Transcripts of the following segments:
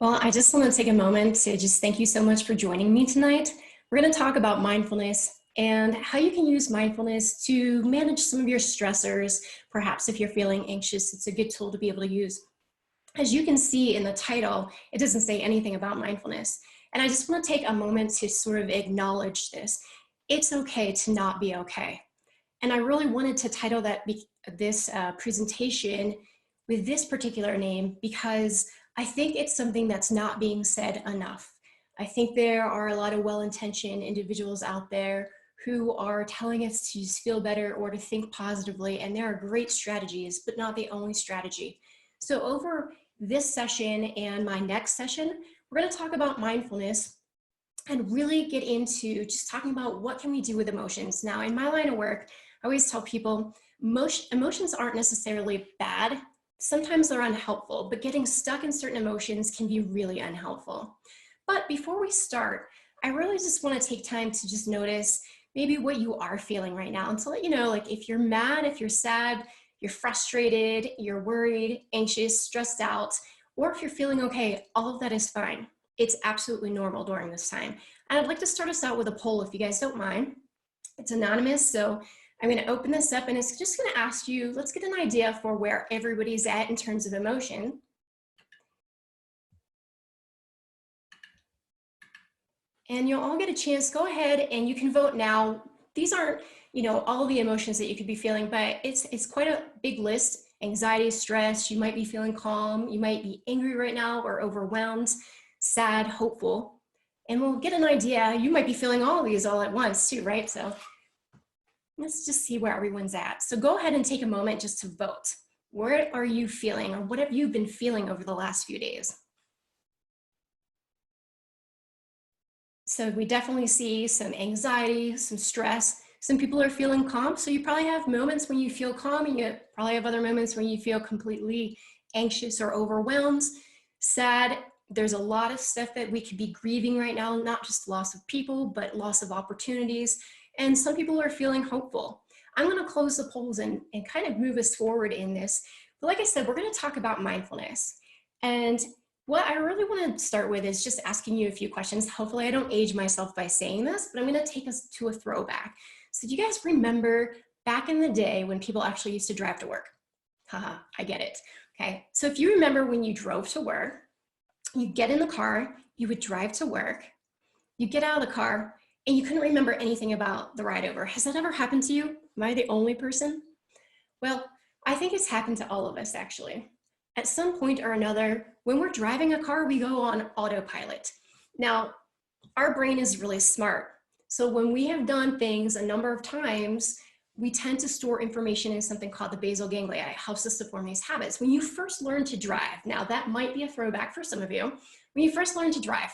Well, I just want to take a moment to just thank you so much for joining me tonight. We're going to talk about mindfulness and how you can use mindfulness to manage some of your stressors. Perhaps if you're feeling anxious, it's a good tool to be able to use. As you can see in the title, it doesn't say anything about mindfulness. And I just want to take a moment to sort of acknowledge this. It's okay to not be okay. And I really wanted to title this presentation with this particular name because I think it's something that's not being said enough. I think there are a lot of well-intentioned individuals out there who are telling us to just feel better or to think positively, and there are great strategies, but not the only strategy. So over this session and my next session, we're going to talk about mindfulness and really get into just talking about what can we do with emotions. Now, in my line of work, I always tell people emotions aren't necessarily bad. Sometimes they're unhelpful, but getting stuck in certain emotions can be really unhelpful. But before we start, I really just want to take time to just notice maybe what you are feeling right now and to let you know, like if you're mad, if you're sad, you're frustrated, you're worried, anxious, stressed out, or if you're feeling okay, all of that is fine. It's absolutely normal during this time. And I'd like to start us out with a poll if you guys don't mind. It's anonymous, so I'm going to open this up and it's just going to ask you, let's get an idea for where everybody's at in terms of emotion. And you'll all get a chance. Go ahead and you can vote now. These aren't, all the emotions that you could be feeling, but it's quite a big list. Anxiety, stress, you might be feeling calm, you might be angry right now or overwhelmed, sad, hopeful. And we'll get an idea. You might be feeling all of these all at once too, right? So let's just see where everyone's at. So go ahead and take a moment just to vote. Where are you feeling, or what have you been feeling over the last few days? So we definitely see some anxiety, some stress. Some people are feeling calm. So you probably have moments when you feel calm, and you probably have other moments when you feel completely anxious or overwhelmed, sad. There's a lot of stuff that we could be grieving right now, not just loss of people, but loss of opportunities. And some people are feeling hopeful. I'm going to close the polls and kind of move us forward in this. But like I said, we're going to talk about mindfulness. And what I really want to start with is just asking you a few questions. Hopefully I don't age myself by saying this, but I'm going to take us to a throwback. So do you guys remember back in the day when people actually used to drive to work? Haha, I get it. Okay, so if you remember when you drove to work, you get in the car, you would drive to work, you get out of the car, and you couldn't remember anything about the ride over. Has that ever happened to you? Am I the only person? Well, I think it's happened to all of us actually. At some point or another, when we're driving a car, we go on autopilot. Now, our brain is really smart. So when we have done things a number of times, we tend to store information in something called the basal ganglia. It helps us to form these habits. When you first learn to drive, now that might be a throwback for some of you, when you first learned to drive,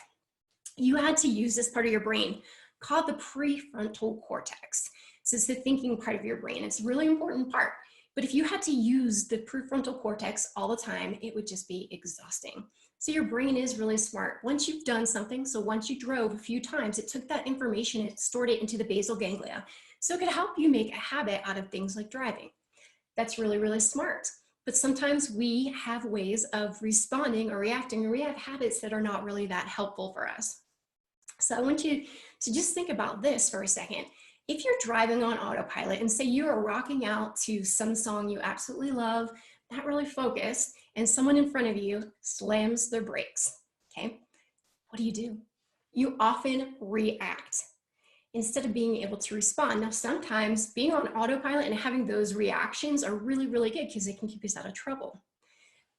you had to use this part of your brain called the prefrontal cortex. So it's the thinking part of your brain. It's a really important part. But if you had to use the prefrontal cortex all the time, it would just be exhausting. So your brain is really smart. Once you've done something, so once you drove a few times, it took that information, it stored it into the basal ganglia. So it could help you make a habit out of things like driving. That's really, really smart. But sometimes we have ways of responding or reacting, or we have habits that are not really that helpful for us. So I want you to just think about this for a second. If you're driving on autopilot and say you are rocking out to some song you absolutely love, not really focused, and someone in front of you slams their brakes, okay? What do? You often react instead of being able to respond. Now, sometimes being on autopilot and having those reactions are really, really good because they can keep us out of trouble.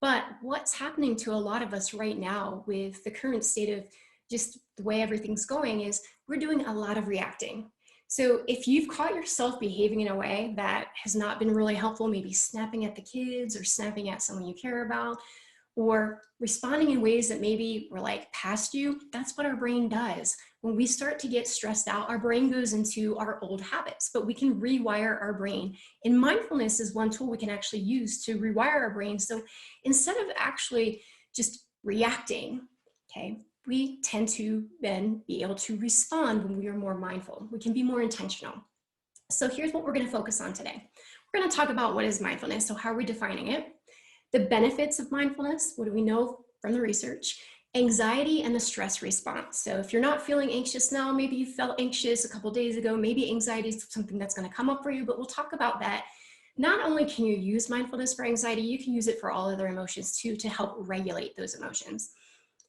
But what's happening to a lot of us right now with the current state of just the way everything's going is we're doing a lot of reacting. So if you've caught yourself behaving in a way that has not been really helpful, maybe snapping at the kids or snapping at someone you care about, or responding in ways that maybe were like past you, that's what our brain does. When we start to get stressed out, our brain goes into our old habits, but we can rewire our brain. And mindfulness is one tool we can actually use to rewire our brain. So instead of actually just reacting, okay, we tend to then be able to respond when we are more mindful. We can be more intentional. So here's what we're going to focus on today. We're going to talk about what is mindfulness. So how are we defining it? The benefits of mindfulness, what do we know from the research? Anxiety and the stress response. So if you're not feeling anxious now, maybe you felt anxious a couple days ago, maybe anxiety is something that's going to come up for you, but we'll talk about that. Not only can you use mindfulness for anxiety, you can use it for all other emotions too, to help regulate those emotions.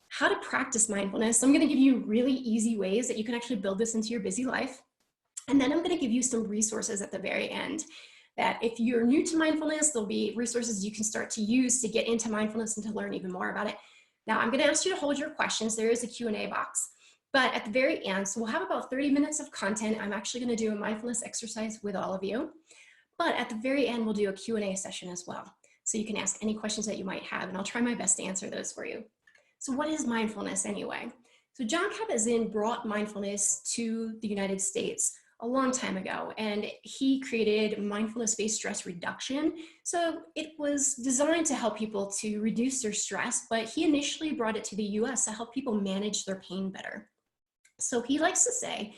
How to practice mindfulness. I'm going to give you really easy ways that you can actually build this into your busy life. And then I'm going to give you some resources at the very end that if you're new to mindfulness, there'll be resources you can start to use to get into mindfulness and to learn even more about it. Now, I'm going to ask you to hold your questions. There is a Q&A box. But at the very end, so we'll have about 30 minutes of content. I'm actually going to do a mindfulness exercise with all of you. But at the very end, we'll do a Q&A session as well. So you can ask any questions that you might have, and I'll try my best to answer those for you. So what is mindfulness anyway? So John Kabat-Zinn brought mindfulness to the United States a long time ago, and he created mindfulness-based stress reduction. So it was designed to help people to reduce their stress, but he initially brought it to the US to help people manage their pain better. So he likes to say,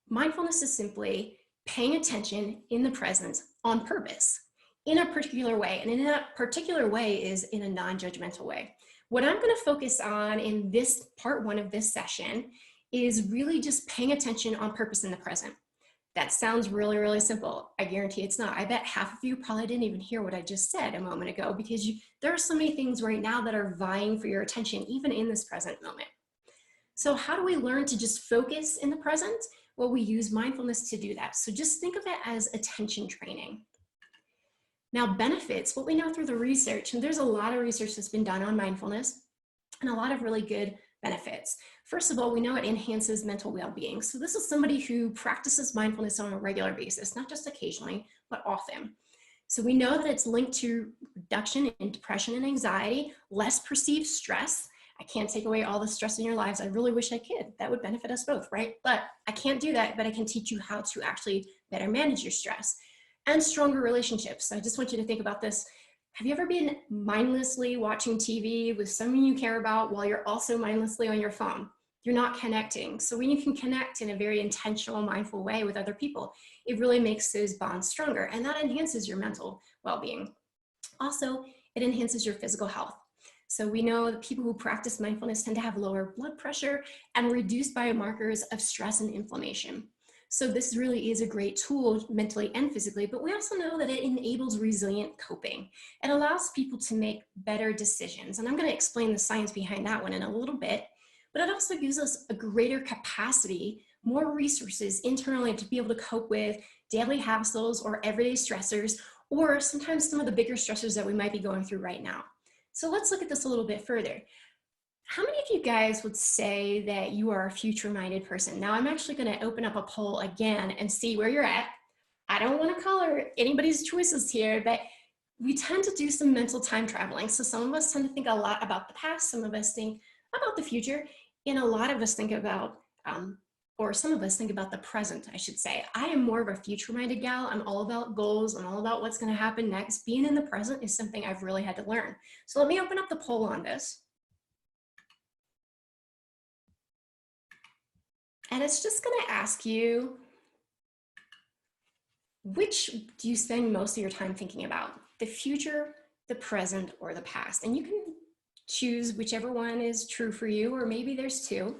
mindfulness is simply paying attention in the present on purpose, in a particular way. And in that particular way is in a non-judgmental way. What I'm going to focus on in this part one of this session is really just paying attention on purpose in the present. That sounds really, really simple. I guarantee it's not. I bet half of you probably didn't even hear what I just said a moment ago, because there are so many things right now that are vying for your attention, even in this present moment. So how do we learn to just focus in the present? Well, we use mindfulness to do that. So just think of it as attention training. Now, benefits, what we know through the research, and there's a lot of research that's been done on mindfulness and a lot of really good benefits. First of all, we know it enhances mental well-being. So this is somebody who practices mindfulness on a regular basis, not just occasionally, but often. So we know that it's linked to reduction in depression and anxiety, less perceived stress. I can't take away all the stress in your lives. I really wish I could. That would benefit us both, right? But I can't do that, but I can teach you how to actually better manage your stress. And stronger relationships. So I just want you to think about this. Have you ever been mindlessly watching TV with someone you care about while you're also mindlessly on your phone? You're not connecting. So when you can connect in a very intentional, mindful way with other people, it really makes those bonds stronger, and that enhances your mental well-being. Also, it enhances your physical health. So we know that people who practice mindfulness tend to have lower blood pressure and reduced biomarkers of stress and inflammation. So this really is a great tool mentally and physically, but we also know that it enables resilient coping. It allows people to make better decisions. And I'm going to explain the science behind that one in a little bit, but it also gives us a greater capacity, more resources internally to be able to cope with daily hassles or everyday stressors, or sometimes some of the bigger stressors that we might be going through right now. So let's look at this a little bit further. How many of you guys would say that you are a future-minded person? Now, I'm actually going to open up a poll again and see where you're at. I don't want to color anybody's choices here, but we tend to do some mental time traveling. So some of us tend to think a lot about the past, some of us think about the future, and a lot of us think about, or some of us think about the present, I should say. I am more of a future-minded gal. I'm all about goals. I'm all about what's going to happen next. Being in the present is something I've really had to learn. So let me open up the poll on this. And it's just going to ask you, which do you spend most of your time thinking about? The future, the present, or the past? And you can choose whichever one is true for you, or maybe there's two.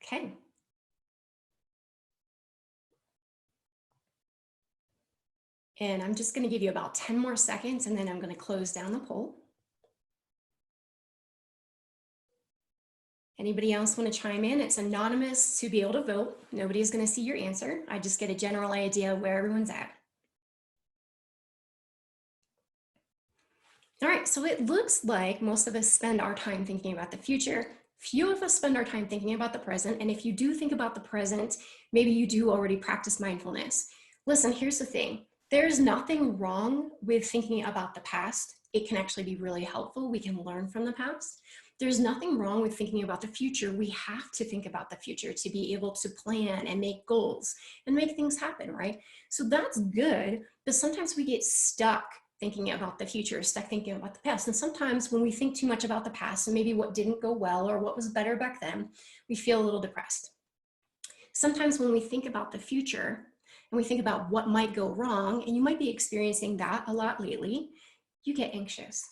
Okay. And I'm just going to give you about 10 more seconds, and then I'm going to close down the poll. Anybody else want to chime in? It's anonymous to be able to vote. Nobody's going to see your answer. I just get a general idea of where everyone's at. All right, so it looks like most of us spend our time thinking about the future. Few of us spend our time thinking about the present. And if you do think about the present, maybe you do already practice mindfulness. Listen, here's the thing. There's nothing wrong with thinking about the past. It can actually be really helpful. We can learn from the past. There's nothing wrong with thinking about the future. We have to think about the future to be able to plan and make goals and make things happen, right? So that's good, but sometimes we get stuck thinking about the future, stuck thinking about the past. And sometimes when we think too much about the past and maybe what didn't go well or what was better back then, we feel a little depressed. Sometimes when we think about the future and we think about what might go wrong, and you might be experiencing that a lot lately, you get anxious.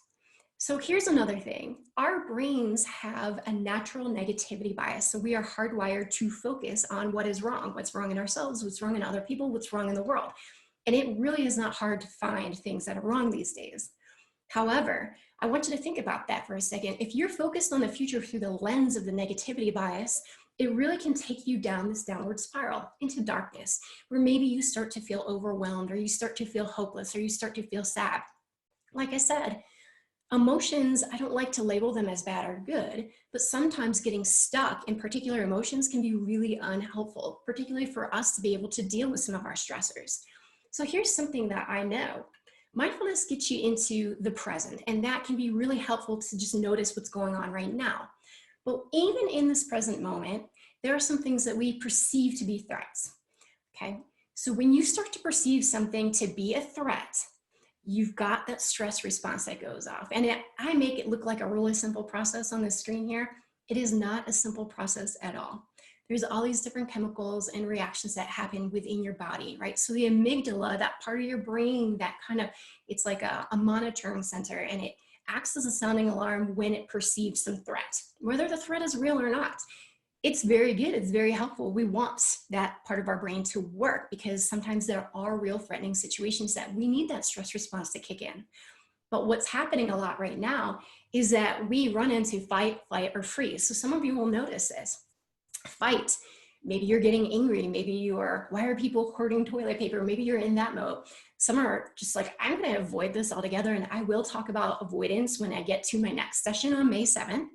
So here's another thing. Our brains have a natural negativity bias. So we are hardwired to focus on what's wrong in ourselves, what's wrong in other people, what's wrong in the world. And it really is not hard to find things that are wrong these days. However, I want you to think about that for a second. If you're focused on the future through the lens of the negativity bias, it really can take you down this downward spiral into darkness, where maybe you start to feel overwhelmed, or you start to feel hopeless, or you start to feel sad. Like I said, emotions, I don't like to label them as bad or good, but sometimes getting stuck in particular emotions can be really unhelpful, particularly for us to be able to deal with some of our stressors. So here's something that I know. Mindfulness gets you into the present, and that can be really helpful to just notice what's going on right now. But even in this present moment, there are some things that we perceive to be threats, okay? So when you start to perceive something to be a threat, you've got that stress response that goes off. And I make it look like a really simple process on the screen here. It is not a simple process at all. There's all these different chemicals and reactions that happen within your body, right? So the amygdala, that part of your brain that kind of, it's like a monitoring center, and it acts as a sounding alarm when it perceives some threat, whether the threat is real or not. It's very good, it's very helpful. We want that part of our brain to work because sometimes there are real threatening situations that we need that stress response to kick in. But what's happening a lot right now is that we run into fight, flight, or freeze. So some of you will notice this. Fight, maybe you're getting angry, maybe you're, why are people hoarding toilet paper? Maybe you're in that mode. Some are just like, I'm gonna avoid this altogether, and I will talk about avoidance when I get to my next session on May 7th.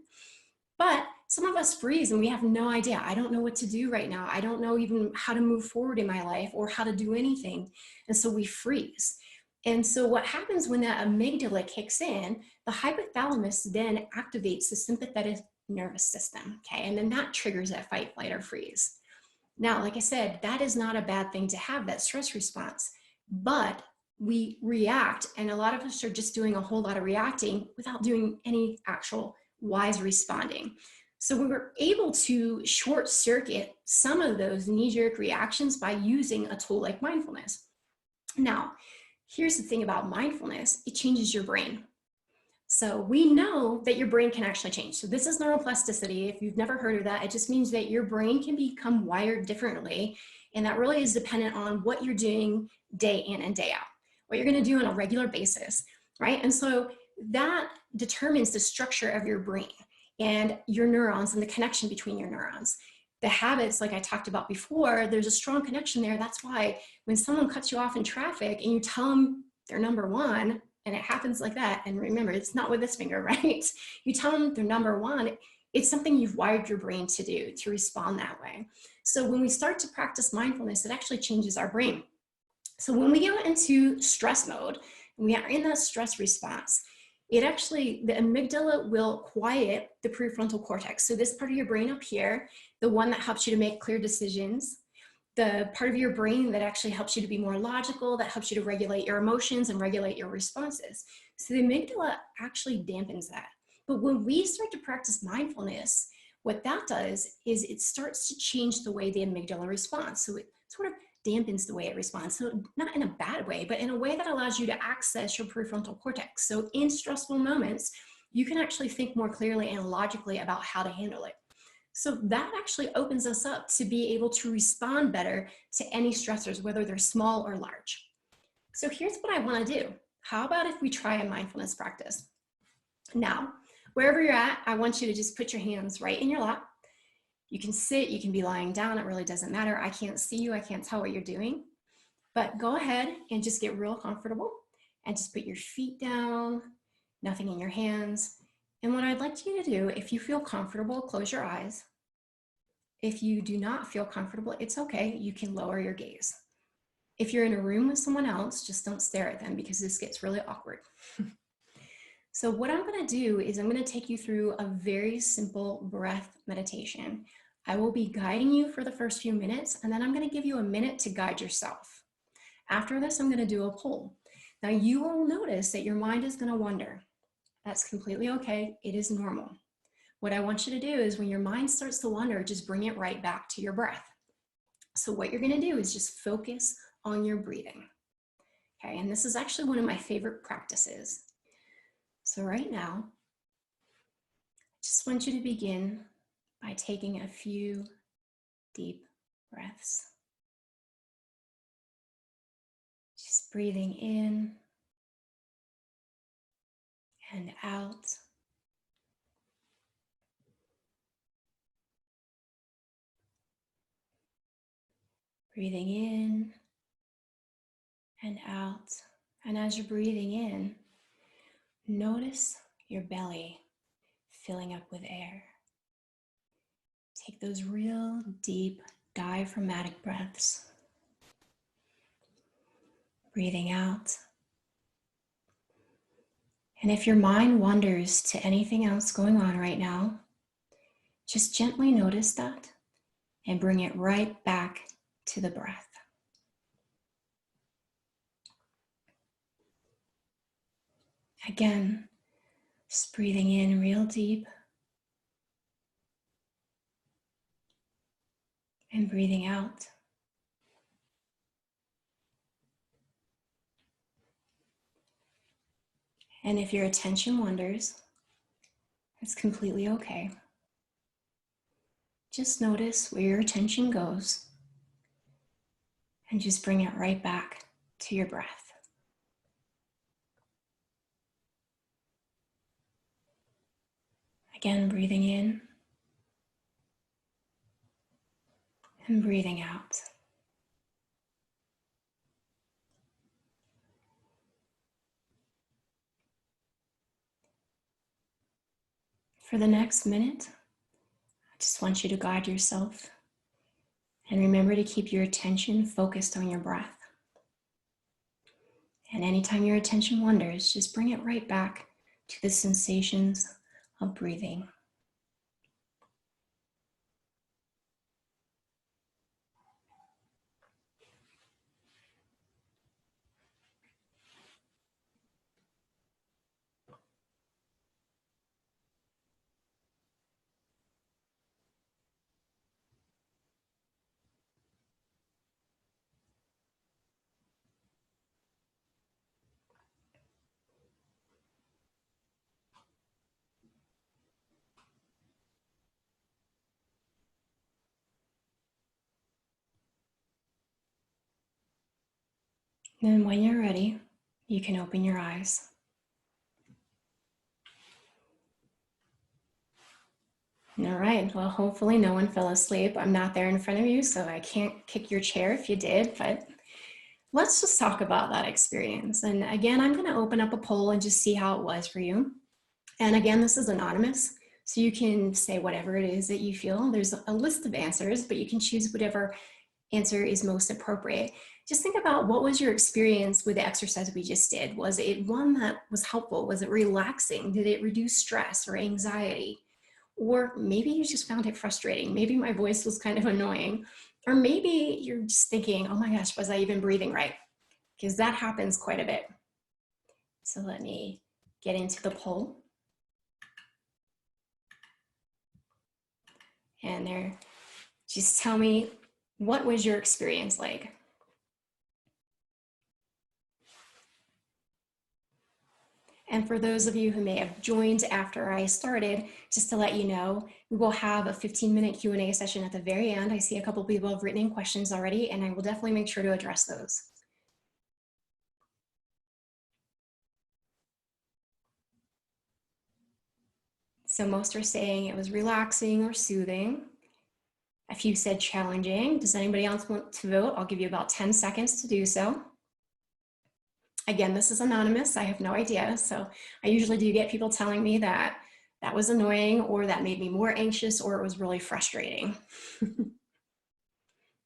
But some of us freeze and we have no idea. I don't know what to do right now. I don't know even how to move forward in my life or how to do anything. And so we freeze. And so what happens when that amygdala kicks in, the hypothalamus then activates the sympathetic nervous system, okay? And then that triggers that fight, flight, or freeze. Now, like I said, that is not a bad thing to have, that stress response, but we react, and a lot of us are just doing a whole lot of reacting without doing any actual wise responding. So we were able to short circuit some of those knee-jerk reactions by using a tool like mindfulness. Now, here's the thing about mindfulness, it changes your brain. So we know that your brain can actually change. So this is neuroplasticity. If you've never heard of that, it just means that your brain can become wired differently. And that really is dependent on what you're doing day in and day out, what you're going to do on a regular basis, right? And so that determines the structure of your brain and your neurons and the connection between your neurons. The habits, like I talked about before, there's a strong connection there. That's why when someone cuts you off in traffic and you tell them they're number one, and it happens like that, and remember, it's not with this finger, right? You tell them they're number one, it's something you've wired your brain to do, to respond that way. So when we start to practice mindfulness, it actually changes our brain. So when we go into stress mode, we are in that stress response, it actually, the amygdala will quiet the prefrontal cortex. So this part of your brain up here, the one that helps you to make clear decisions, the part of your brain that actually helps you to be more logical, that helps you to regulate your emotions and regulate your responses. So the amygdala actually dampens that. But when we start to practice mindfulness, what that does is it starts to change the way the amygdala responds. So it sort of dampens the way it responds. So not in a bad way, but in a way that allows you to access your prefrontal cortex. So in stressful moments, you can actually think more clearly and logically about how to handle it. So that actually opens us up to be able to respond better to any stressors, whether they're small or large. So here's what I want to do. How about if we try a mindfulness practice? Now, wherever you're at, I want you to just put your hands right in your lap. You can sit, you can be lying down, it really doesn't matter. I can't see you, I can't tell what you're doing. But go ahead and just get real comfortable and just put your feet down, nothing in your hands. And what I'd like you to do, if you feel comfortable, close your eyes. If you do not feel comfortable, it's okay, you can lower your gaze. If you're in a room with someone else, just don't stare at them because this gets really awkward. So what I'm gonna do is I'm gonna take you through a very simple breath meditation. I will be guiding you for the first few minutes, and then I'm gonna give you a minute to guide yourself. After this, I'm gonna do a poll. Now you will notice that your mind is gonna wander. That's completely okay, it is normal. What I want you to do is when your mind starts to wander, just bring it right back to your breath. So what you're gonna do is just focus on your breathing. Okay, and this is actually one of my favorite practices. So right now, I just want you to begin by taking a few deep breaths. Just breathing in and out. Breathing in and out. And as you're breathing in, notice your belly filling up with air. Take those real deep diaphragmatic breaths. Breathing out. And if your mind wanders to anything else going on right now, just gently notice that and bring it right back to the breath. Again, just breathing in real deep and breathing out. And if your attention wanders, it's completely okay. Just notice where your attention goes and just bring it right back to your breath. Again, breathing in and breathing out. For the next minute, I just want you to guide yourself and remember to keep your attention focused on your breath. And anytime your attention wanders, just bring it right back to the sensations of breathing. And when you're ready, you can open your eyes. All right, well, hopefully no one fell asleep. I'm not there in front of you, so I can't kick your chair if you did, but let's just talk about that experience. And again, I'm gonna open up a poll and just see how it was for you. And again, this is anonymous, so you can say whatever it is that you feel. There's a list of answers, but you can choose whatever answer is most appropriate. Just think about, what was your experience with the exercise we just did? Was it one that was helpful? Was it relaxing? Did it reduce stress or anxiety? Or maybe you just found it frustrating. Maybe my voice was kind of annoying. Or maybe you're just thinking, oh my gosh, was I even breathing right? Because that happens quite a bit. So let me get into the poll. And there, just tell me, what was your experience like? And for those of you who may have joined after I started, just to let you know, we will have a 15-minute Q&A session at the very end. I see a couple people have written in questions already, and I will definitely make sure to address those. So most are saying it was relaxing or soothing. A few said challenging. Does anybody else want to vote? I'll give you about 10 seconds to do so. Again, this is anonymous. I have no idea. So I usually do get people telling me that that was annoying, or that made me more anxious, or it was really frustrating.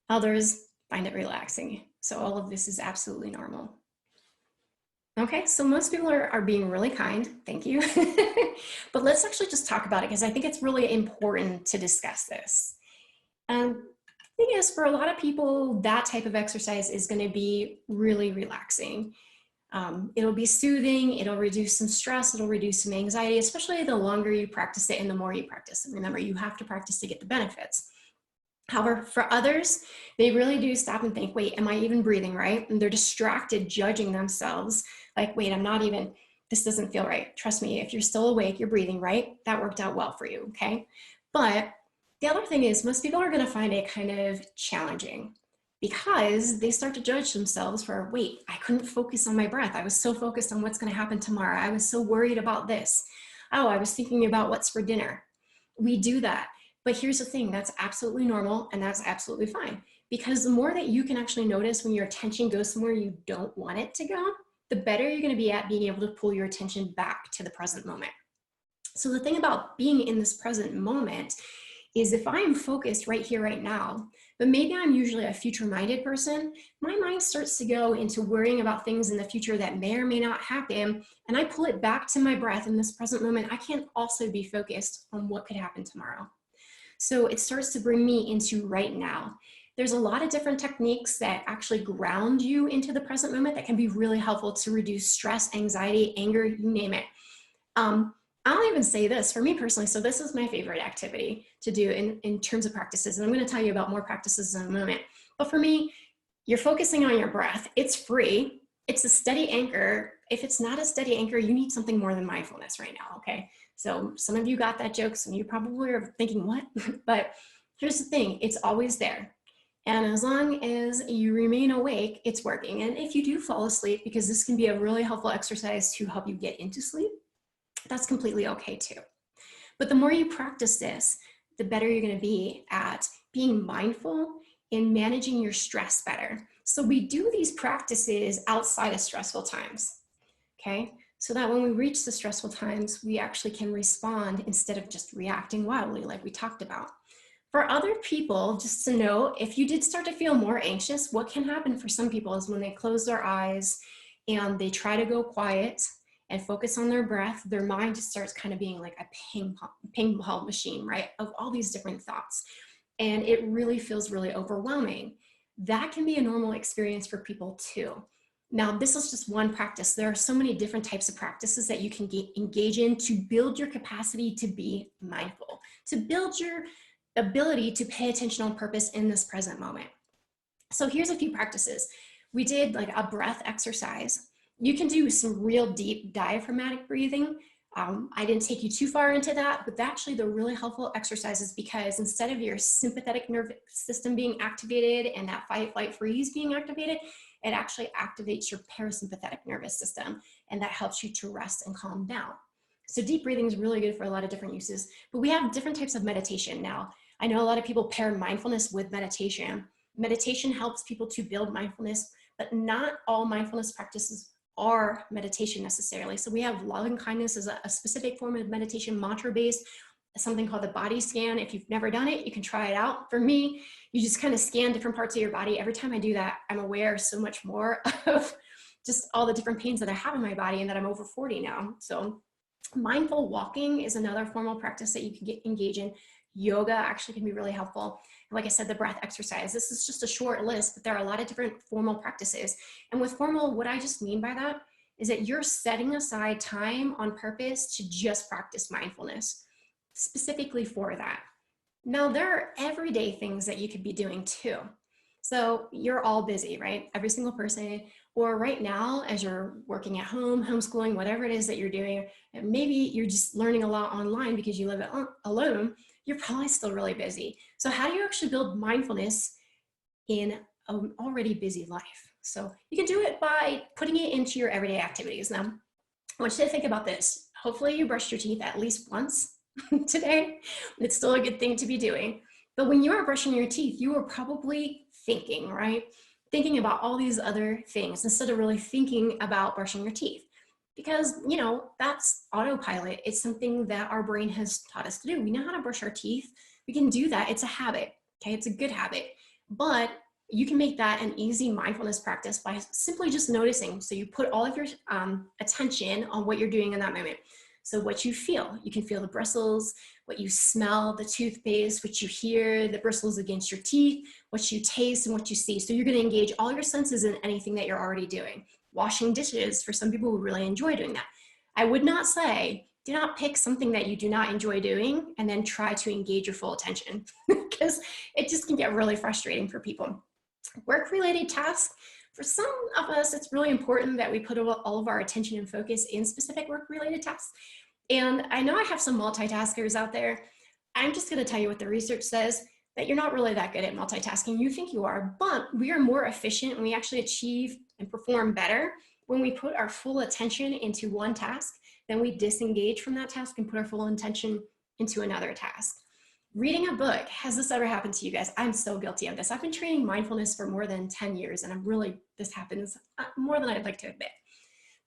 Others find it relaxing. So all of this is absolutely normal. Okay, so most people are being really kind. Thank you. But let's actually just talk about it, because I think it's really important to discuss this. The thing is, for a lot of people, that type of exercise is going to be really relaxing. It'll be soothing, it'll reduce some stress, it'll reduce some anxiety, especially the longer you practice it and the more you practice it. Remember, you have to practice to get the benefits. However, for others, they really do stop and think, wait, am I even breathing right? And they're distracted, judging themselves. Like, wait, I'm not even this doesn't feel right. Trust me, if you're still awake, you're breathing right, that worked out well for you, okay? But the other thing is most people are gonna find it kind of challenging because they start to judge themselves for, wait, I couldn't focus on my breath. I was so focused on what's gonna happen tomorrow. I was so worried about this. Oh, I was thinking about what's for dinner. We do that. But here's the thing, that's absolutely normal and that's absolutely fine. Because the more that you can actually notice when your attention goes somewhere you don't want it to go, the better you're gonna be at being able to pull your attention back to the present moment. So the thing about being in this present moment is if I'm focused right here, right now, but maybe I'm usually a future-minded person, my mind starts to go into worrying about things in the future that may or may not happen, and I pull it back to my breath in this present moment. I can't also be focused on what could happen tomorrow. So it starts to bring me into right now. There's a lot of different techniques that actually ground you into the present moment that can be really helpful to reduce stress, anxiety, anger, you name it. I'll even say this for me personally. So this is my favorite activity to do in terms of practices. And I'm going to tell you about more practices in a moment. But for me, you're focusing on your breath. It's free. It's a steady anchor. If it's not a steady anchor, you need something more than mindfulness right now. Okay. So some of you got that joke. Some of you probably are thinking, what? But here's the thing. It's always there. And as long as you remain awake, it's working. And if you do fall asleep, because this can be a really helpful exercise to help you get into sleep, that's completely okay too. But the more you practice this, the better you're going to be at being mindful in managing your stress better. So we do these practices outside of stressful times, okay? So that when we reach the stressful times, we actually can respond instead of just reacting wildly like we talked about. For other people, just to know, if you did start to feel more anxious, what can happen for some people is when they close their eyes and they try to go quiet and focus on their breath, their mind just starts kind of being like a ping pong machine, right? Of all these different thoughts. And it really feels really overwhelming. That can be a normal experience for people too. Now, this is just one practice. There are so many different types of practices that you can engage in to build your capacity to be mindful, to build your ability to pay attention on purpose in this present moment. So here's a few practices. We did like a breath exercise. You can do some real deep diaphragmatic breathing. I didn't take you too far into that, but actually they're really helpful exercises because instead of your sympathetic nervous system being activated and that fight, flight, freeze being activated, it actually activates your parasympathetic nervous system, and that helps you to rest and calm down. So deep breathing is really good for a lot of different uses, but we have different types of meditation now. I know a lot of people pair mindfulness with meditation. Meditation helps people to build mindfulness, but not all mindfulness practices are meditation necessarily. So we have loving kindness as a specific form of meditation, mantra-based, something called the body scan. If you've never done it, you can try it out. For me, you just kind of scan different parts of your body. Every time I do that, I'm aware so much more of just all the different pains that I have in my body and that I'm over 40 now. So mindful walking is another formal practice that you can engage in. Yoga actually can be really helpful. Like I said, the breath exercise, this is just a short list, but there are a lot of different formal practices. And with formal, what I just mean by that is that you're setting aside time on purpose to just practice mindfulness, specifically for that. Now, there are everyday things that you could be doing too. So you're all busy, right? Every single person, or right now, as you're working at home, homeschooling, whatever it is that you're doing, and maybe you're just learning a lot online because you live alone, you're probably still really busy. So how do you actually build mindfulness in an already busy life? So you can do it by putting it into your everyday activities. Now, I want you to think about this. Hopefully you brushed your teeth at least once today. It's still a good thing to be doing. But when you are brushing your teeth, you are probably thinking, right? Thinking about all these other things instead of really thinking about brushing your teeth. Because, you know, that's autopilot. It's something that our brain has taught us to do. We know how to brush our teeth. We can do that. It's a habit, okay? It's a good habit. But you can make that an easy mindfulness practice by simply just noticing. So you put all of your attention on what you're doing in that moment. So what you feel, you can feel the bristles, what you smell, the toothpaste, what you hear, the bristles against your teeth, what you taste and what you see. So you're going to engage all your senses in anything that you're already doing. Washing dishes, for some people who really enjoy doing that. I would not say, do not pick something that you do not enjoy doing and then try to engage your full attention because it just can get really frustrating for people. Work-related tasks, For some of us, it's really important that we put all of our attention and focus in specific work-related tasks. And I know I have some multitaskers out there. I'm just going to tell you what the research says, that you're not really that good at multitasking. You think you are, but we are more efficient and we actually achieve and perform better when we put our full attention into one task, then we disengage from that task and put our full attention into another task. Reading a book, has this ever happened to you guys? I'm so guilty of this. I've been training mindfulness for more than 10 years and this happens more than I'd like to admit.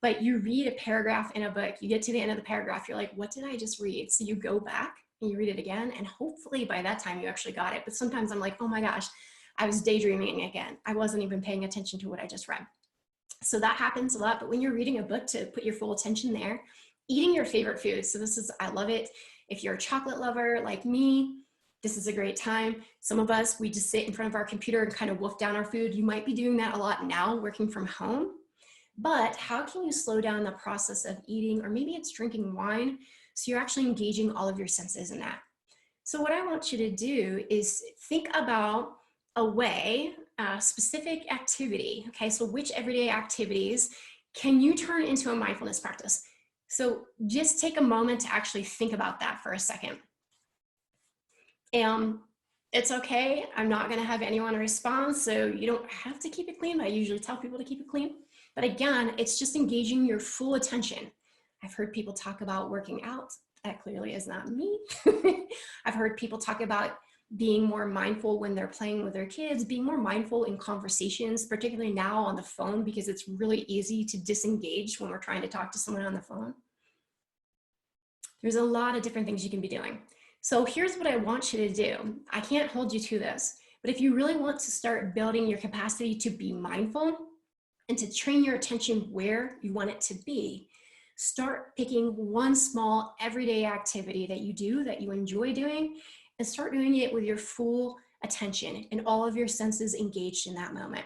But you read a paragraph in a book, you get to the end of the paragraph, you're like, what did I just read? So you go back and you read it again, and hopefully by that time you actually got it. But sometimes I'm like, oh my gosh, I was daydreaming again. I wasn't even paying attention to what I just read. So that happens a lot, but when you're reading a book, to put your full attention there, eating your favorite food. So I love it. If you're a chocolate lover like me, this is a great time. Some of us, we just sit in front of our computer and kind of wolf down our food. You might be doing that a lot now, working from home. But how can you slow down the process of eating, or maybe it's drinking wine, so you're actually engaging all of your senses in that? So what I want you to do is think about a specific activity. Okay, so which everyday activities can you turn into a mindfulness practice? So just take a moment to actually think about that for a second. It's okay, I'm not gonna have anyone respond, so you don't have to keep it clean. I usually tell people to keep it clean. But again, it's just engaging your full attention. I've heard people talk about working out. That clearly is not me. I've heard people talk about being more mindful when they're playing with their kids, being more mindful in conversations, particularly now on the phone, because it's really easy to disengage when we're trying to talk to someone on the phone. There's a lot of different things you can be doing. So here's what I want you to do. I can't hold you to this, but if you really want to start building your capacity to be mindful and to train your attention where you want it to be, start picking one small everyday activity that you do, that you enjoy doing, and start doing it with your full attention and all of your senses engaged in that moment.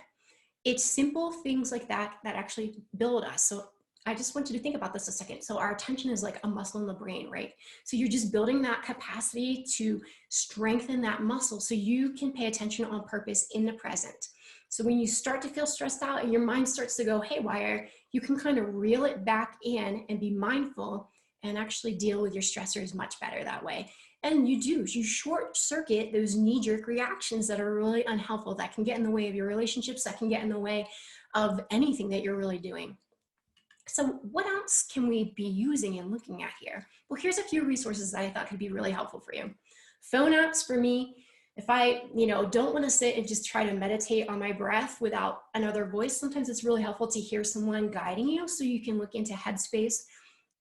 It's simple things like that that actually build us. So I just want you to think about this a second. So our attention is like a muscle in the brain, right? So you're just building that capacity to strengthen that muscle so you can pay attention on purpose in the present. So when you start to feel stressed out and your mind starts to go haywire, you can kind of reel it back in and be mindful and actually deal with your stressors much better that way. And you short circuit those knee-jerk reactions that are really unhelpful, that can get in the way of your relationships, that can get in the way of anything that you're really doing. So what else can we be using and looking at here? Well, here's a few resources that I thought could be really helpful for you. Phone apps for me. If I, don't want to sit and just try to meditate on my breath without another voice, sometimes it's really helpful to hear someone guiding you, so you can look into Headspace.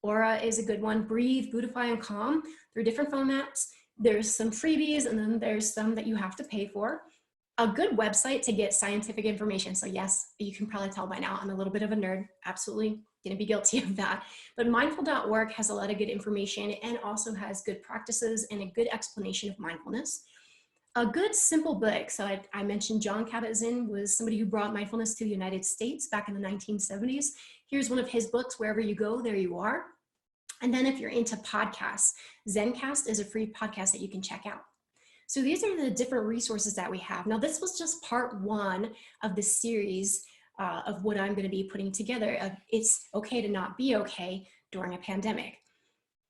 Aura is a good one. Breathe, Buddhify, and Calm. They're different phone apps. There's some freebies, and then there's some that you have to pay for. A good website to get scientific information. So yes, you can probably tell by now I'm a little bit of a nerd. Absolutely gonna be guilty of that. But mindful.org has a lot of good information and also has good practices and a good explanation of mindfulness. A good simple book. So I mentioned John Kabat-Zinn was somebody who brought mindfulness to the United States back in the 1970s. Here's one of his books, Wherever You Go, There You Are. And then if you're into podcasts, Zencast is a free podcast that you can check out. So these are the different resources that we have. Now, this was just part one of the series of what I'm going to be putting together of It's Okay to Not Be Okay during a pandemic.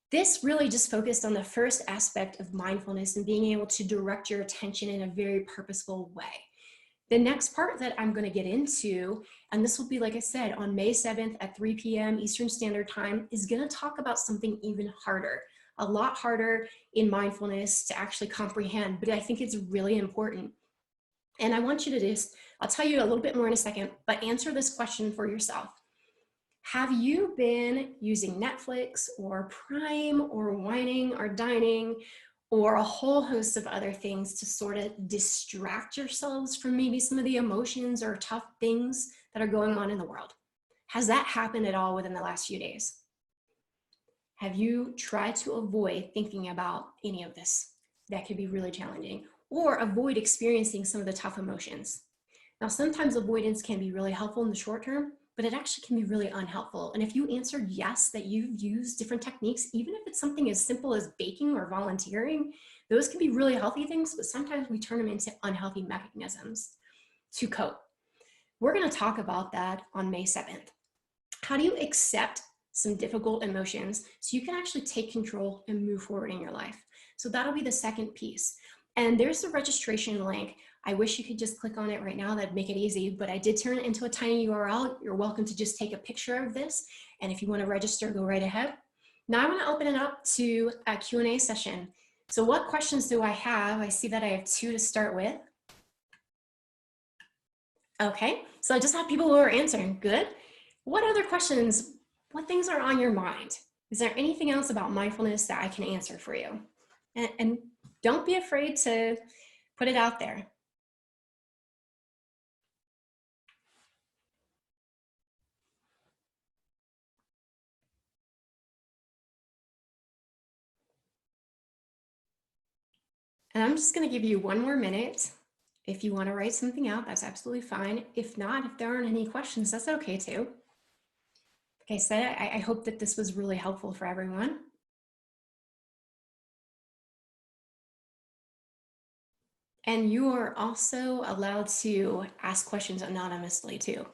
This really just focused on the first aspect of mindfulness and being able to direct your attention in a very purposeful way. The next part that I'm going to get into, and this will be, like I said, on May 7th at 3 p.m. Eastern Standard Time, is going to talk about something even harder, a lot harder in mindfulness to actually comprehend, but I think it's really important. And I want you to I'll tell you a little bit more in a second, but answer this question for yourself. Have you been using Netflix or Prime or whining or dining or a whole host of other things to sort of distract yourselves from maybe some of the emotions or tough things that are going on in the world? Has that happened at all within the last few days? Have you tried to avoid thinking about any of this? That could be really challenging, or avoid experiencing some of the tough emotions. Now, sometimes avoidance can be really helpful in the short term, but it actually can be really unhelpful. And if you answered yes, that you've used different techniques, even if it's something as simple as baking or volunteering, those can be really healthy things, but sometimes we turn them into unhealthy mechanisms to cope. We're going to talk about that on May 7th. How do you accept some difficult emotions so you can actually take control and move forward in your life? So that'll be the second piece. And there's the registration link. I wish you could just click on it right now. That'd make it easy, but I did turn it into a tiny URL. You're welcome to just take a picture of this. And if you want to register, go right ahead. Now I want to open it up to a Q&A session. So what questions do I have? I see that I have 2 to start with. Okay, so I just have people who are answering. Good. What other questions, what things are on your mind? Is there anything else about mindfulness that I can answer for you? And don't be afraid to put it out there. And I'm just going to give you 1 more minute. If you want to write something out, that's absolutely fine. If not, if there aren't any questions, that's okay too. Like I said, I hope that this was really helpful for everyone. And you are also allowed to ask questions anonymously too.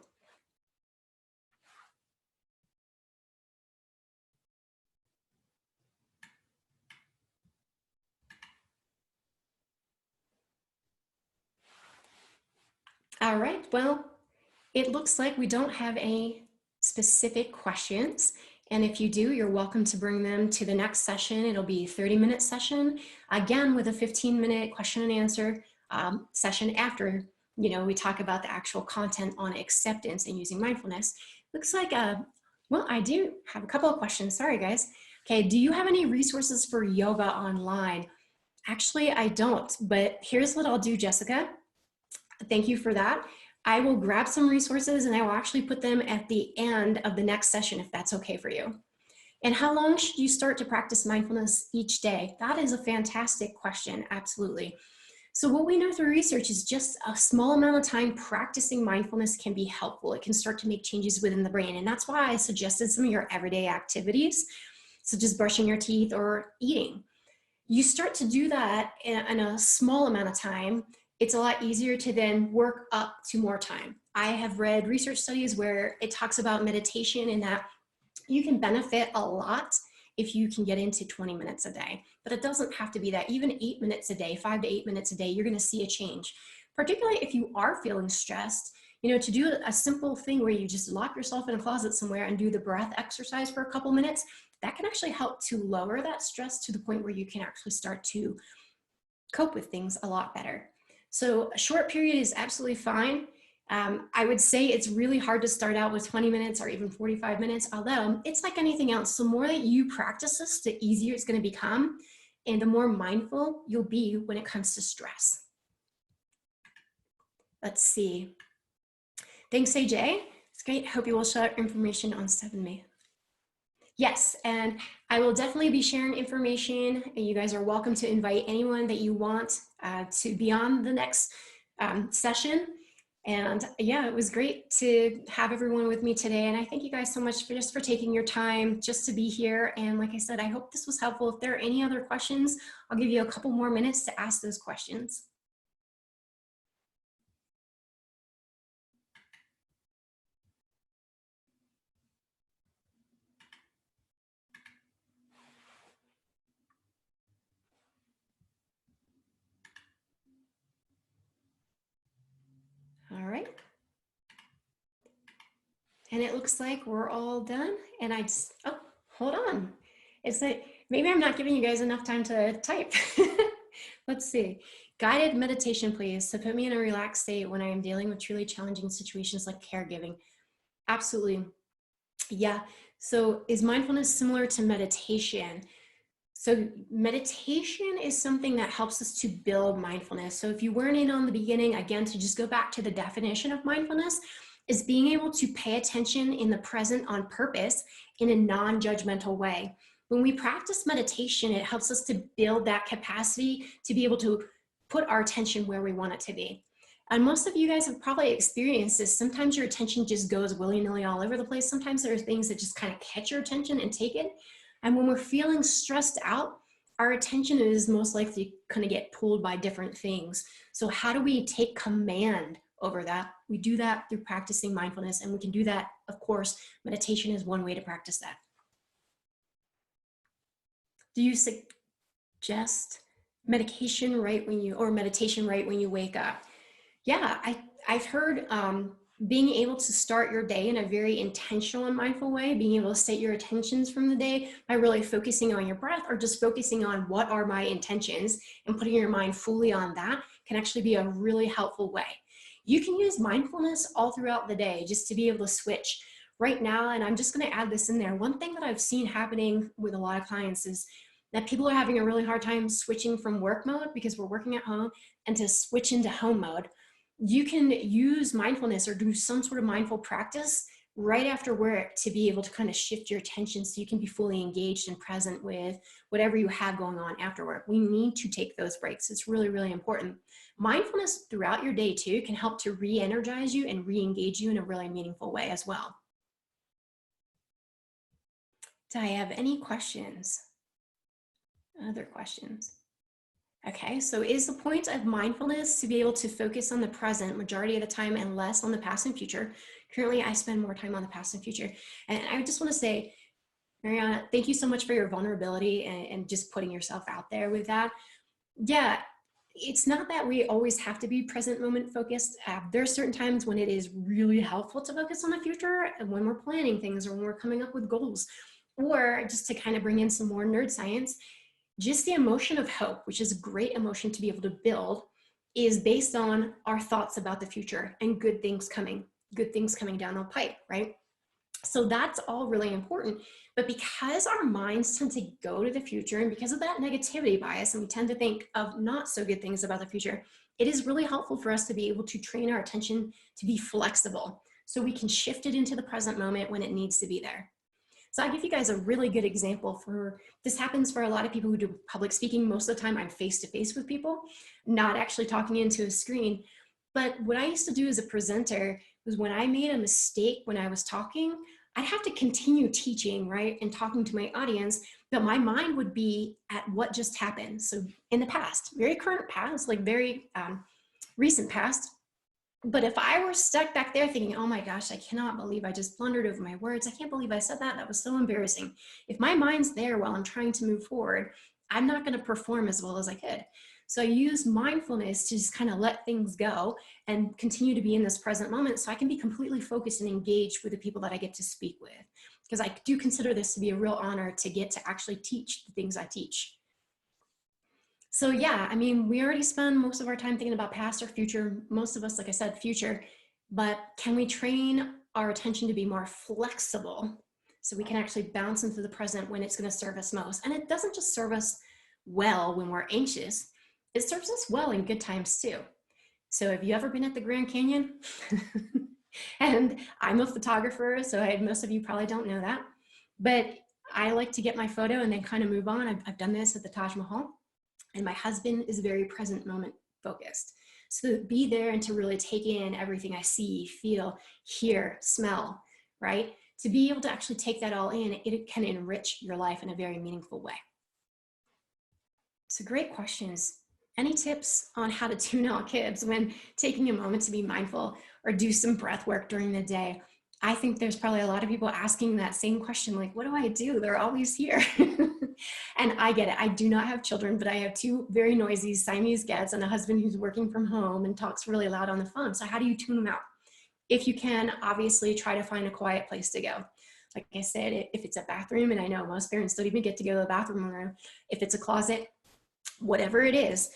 All right, well, it looks like we don't have any specific questions. And if you do, you're welcome to bring them to the next session. It'll be a 30-minute session, again, with a 15-minute question and answer session after, you know, we talk about the actual content on acceptance and using mindfulness. Looks like, well, I do have a couple of questions. Sorry, guys. Okay, do you have any resources for yoga online? Actually, I don't, but here's what I'll do, Jessica. Thank you for that. I will grab some resources and I will actually put them at the end of the next session if that's okay for you. And how long should you start to practice mindfulness each day? That is a fantastic question, absolutely. So what we know through research is just a small amount of time practicing mindfulness can be helpful. It can start to make changes within the brain. And that's why I suggested some of your everyday activities, such as brushing your teeth or eating. You start to do that in a small amount of time, it's a lot easier to then work up to more time. I have read research studies where it talks about meditation and that you can benefit a lot if you can get into 20 minutes a day, but it doesn't have to be that. Even 8 minutes a day, 5 to 8 minutes a day, you're going to see a change, particularly if you are feeling stressed. You know, to do a simple thing where you just lock yourself in a closet somewhere and do the breath exercise for a couple minutes, that can actually help to lower that stress to the point where you can actually start to cope with things a lot better. So a short period is absolutely fine. I would say it's really hard to start out with 20 minutes or even 45 minutes, although it's like anything else. The more that you practice this, the easier it's going to become and the more mindful you'll be when it comes to stress. Let's see. Thanks, AJ. It's great. Hope you will share information on 7 May. Yes, and I will definitely be sharing information. You guys are welcome to invite anyone that you want to be on the next session. And yeah, it was great to have everyone with me today. And I thank you guys so much for just for taking your time just to be here. And like I said, I hope this was helpful. If there are any other questions, I'll give you a couple more minutes to ask those questions. All right. And it looks like we're all done. And I just, oh, hold on. It's like, maybe I'm not giving you guys enough time to type. Let's see. Guided meditation, please, to put me in a relaxed state when I am dealing with truly challenging situations like caregiving. Absolutely. Yeah. So is mindfulness similar to meditation? So meditation is something that helps us to build mindfulness. So if you weren't in on the beginning, again, to just go back to the definition of mindfulness, is being able to pay attention in the present on purpose in a non-judgmental way. When we practice meditation, it helps us to build that capacity to be able to put our attention where we want it to be. And most of you guys have probably experienced this. Sometimes your attention just goes willy-nilly all over the place. Sometimes there are things that just kind of catch your attention and take it. And when we're feeling stressed out, our attention is most likely going to get pulled by different things. So how do we take command over that. We do that through practicing mindfulness, and we can do that, of course, meditation is one way to practice that. Do you suggest meditation right when you wake up? Yeah, I've heard being able to start your day in a very intentional and mindful way, being able to set your intentions from the day by really focusing on your breath or just focusing on what are my intentions and putting your mind fully on that can actually be a really helpful way. You can use mindfulness all throughout the day just to be able to switch right now. And I'm just going to add this in there. One thing that I've seen happening with a lot of clients is that people are having a really hard time switching from work mode because we're working at home and to switch into home mode. You can use mindfulness or do some sort of mindful practice right after work to be able to kind of shift your attention so you can be fully engaged and present with whatever you have going on after work. We need to take those breaks. It's really, really important. Mindfulness throughout your day too can help to re-energize you and re-engage you in a really meaningful way as well. Do I have any questions? Other questions? Okay, so is the point of mindfulness to be able to focus on the present majority of the time and less on the past and future? Currently, I spend more time on the past and future. And I just want to say, Mariana, thank you so much for your vulnerability and just putting yourself out there with that. Yeah, it's not that we always have to be present moment focused. There are certain times when it is really helpful to focus on the future and when we're planning things or when we're coming up with goals, or just to kind of bring in some more nerd science. Just the emotion of hope, which is a great emotion to be able to build, is based on our thoughts about the future and good things coming down the pipe, right? So that's all really important. But because our minds tend to go to the future and because of that negativity bias, and we tend to think of not so good things about the future, it is really helpful for us to be able to train our attention to be flexible so we can shift it into the present moment when it needs to be there. So I'll give you guys a really good example for, this happens for a lot of people who do public speaking. Most of the time I'm face-to-face with people, not actually talking into a screen. But what I used to do as a presenter was when I made a mistake when I was talking, I'd have to continue teaching, right? And talking to my audience, but my mind would be at what just happened. So in the past, very current past, like very recent past. But if I were stuck back there thinking, oh my gosh, I cannot believe I just blundered over my words. I can't believe I said that. That was so embarrassing. If my mind's there while I'm trying to move forward, I'm not going to perform as well as I could. So I use mindfulness to just kind of let things go and continue to be in this present moment so I can be completely focused and engaged with the people that I get to speak with. Because I do consider this to be a real honor to get to actually teach the things I teach. So yeah, I mean, we already spend most of our time thinking about past or future, most of us, like I said, future, but can we train our attention to be more flexible so we can actually bounce into the present when it's going to serve us most? And it doesn't just serve us well when we're anxious, it serves us well in good times too. So have you ever been at the Grand Canyon? And I'm a photographer, so most of you probably don't know that, but I like to get my photo and then kind of move on. I've done this at the Taj Mahal. And my husband is very present moment focused. So to be there and to really take in everything I see, feel, hear, smell, right? To be able to actually take that all in, it can enrich your life in a very meaningful way. So great questions. Any tips on how to tune out kids when taking a moment to be mindful or do some breath work during the day? I think there's probably a lot of people asking that same question, like, what do I do? They're always here. And I get it. I do not have children, but I have two very noisy Siamese cats and a husband who's working from home and talks really loud on the phone. So how do you tune them out? If you can, obviously try to find a quiet place to go. Like I said, if it's a bathroom, and I know most parents don't even get to go to the bathroom room, if it's a closet, whatever it is,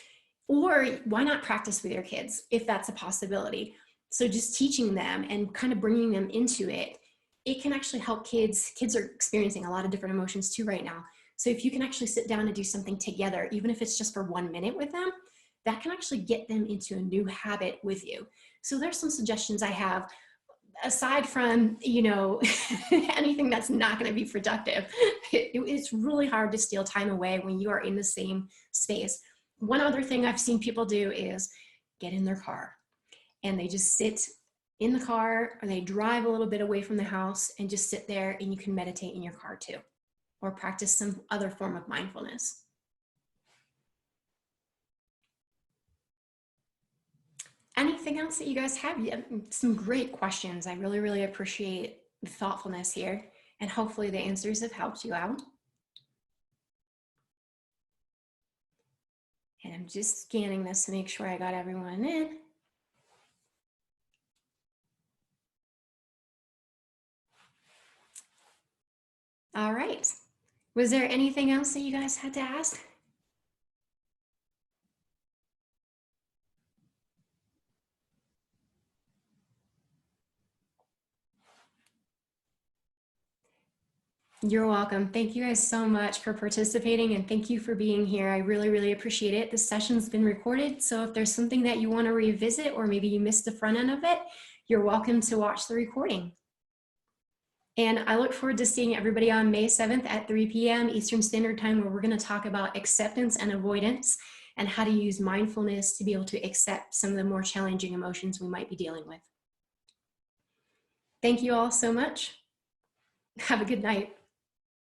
or why not practice with your kids if that's a possibility? So just teaching them and kind of bringing them into it, it can actually help kids. Kids are experiencing a lot of different emotions too right now. So if you can actually sit down and do something together, even if it's just for 1 minute with them, that can actually get them into a new habit with you. So there's some suggestions I have, aside from, you know, anything that's not going to be productive. It's really hard to steal time away when you are in the same space. One other thing I've seen people do is get in their car and they just sit in the car, or they drive a little bit away from the house and just sit there, and you can meditate in your car too, or practice some other form of mindfulness. Anything anything else that you guys have? Some great questions. I really, really appreciate the thoughtfulness here, and hopefully the answers have helped you out. And I'm just scanning this to make sure I got everyone in. All right. Was there anything else that you guys had to ask? You're welcome. Thank you guys so much for participating, and thank you for being here. I really, really appreciate it. This session's been recorded, so if there's something that you want to revisit or maybe you missed the front end of it, you're welcome to watch the recording. And I look forward to seeing everybody on May 7th at 3 p.m. Eastern Standard Time, where we're going to talk about acceptance and avoidance and how to use mindfulness to be able to accept some of the more challenging emotions we might be dealing with. Thank you all so much. Have a good night.